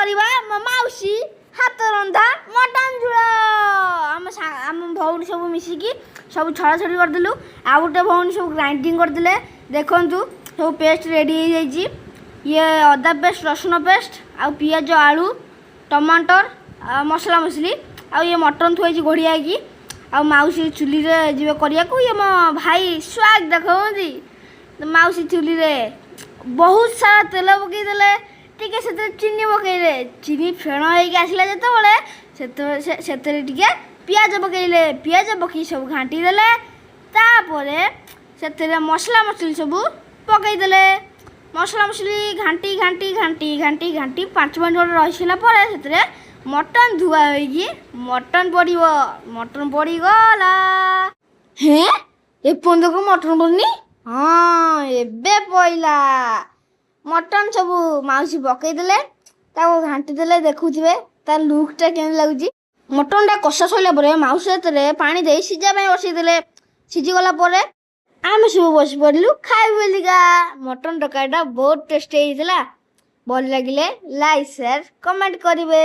କରିବା ମୋ ମାଉସୀ ହାତ ରନ୍ଧା ମଟନ ଝୋଳ। ଆମ ଭଉଣୀ ସବୁ ମିଶିକି ସବୁ ଛଡ଼ାଛଡ଼ି କରିଦେଲୁ। ଆଉ ଗୋଟେ ଭଉଣୀ ସବୁ ଗ୍ରାଇଣ୍ଡିଙ୍ଗ କରିଦେଲେ। ଦେଖନ୍ତୁ ସବୁ ପେଷ୍ଟ ରେଡ଼ି ହେଇଯାଇଛି। ଇଏ ଅଦା ପେଷ୍ଟ, ରସୁଣ ପେଷ୍ଟ, ଆଉ ପିଆଜ, ଆଳୁ, ଟମାଟର, ମସଲା ମସଲି, ଆଉ ଇଏ ମଟନ ଥୁଆଇଛି ଘୋଡ଼ିଆ ହେଇକି। ଆଉ ମାଉସୀ ଚୁଲିରେ ଯିବେ କରିବାକୁ। ଇଏ ମୋ ଭାଇ ସ୍ୱାଗ ଦେଖନ୍ତି। ମାଉସୀ ଚୁଲିରେ ବହୁତ ସାରା ତେଲ ପକାଇଦେଲେ, ଟିକେ ସେଥିରେ ଚିନି ପକାଇଲେ। ଚିନି ଫେଣ ହେଇକି ଆସିଲା ଯେତେବେଳେ ସେଥିରେ ଟିକେ ପିଆଜ ପକାଇଲେ। ପିଆଜ ପକାଇ ସବୁ ଘାଣ୍ଟି ଦେଲେ। ତାପରେ ସେଥିରେ ମସଲା ମସଲି ସବୁ ପକାଇଦେଲେ। ମସଲା ମସଲି ଘାଣ୍ଟି ଘାଣ୍ଟି ଘାଣ୍ଟି ଘାଣ୍ଟି ଘାଣ୍ଟି 5 ମିନିଟ୍ ଖଣ୍ଡେ ରହିସାରିଲା ପରେ ସେଥିରେ ମଟନ ଧୁଆ ହୋଇକି ମଟନ ପଡ଼ିବ। ମଟନ ପଡ଼ିଗଲା। ହେଁ, ଏପର୍ଯ୍ୟନ୍ତ ମଟନ ପଡ଼ିନି? ହଁ, ଏବେ ପଇଲା। ମଟନ ସବୁ ମାଉସୀ ପକାଇଦେଲେ, ତାକୁ ଘାଣ୍ଟି ଦେଲେ। ଦେଖୁଥିବେ ତା ଲୁକ୍ଟା କେମିତି ଲାଗୁଛି। ମଟନଟା କଷା ସରିଲା ପରେ ମାଉସୀ ସେଥିରେ ପାଣି ଦେଇ ସିଝା ପାଇଁ ବସେଇଦେଲେ। ସିଝିଗଲା ପରେ ଆମେ ସବୁ ବସି ପଡ଼ିଲୁ ଖାଇବୁ ବୋଲିକା। ମଟନ ତରକାରୀଟା ବହୁତ ଟେଷ୍ଟି ହେଇଥିଲା। ଭଲ ଲାଗିଲେ ଲାଇକ୍, ସେୟାର, କମେଣ୍ଟ କରିବେ।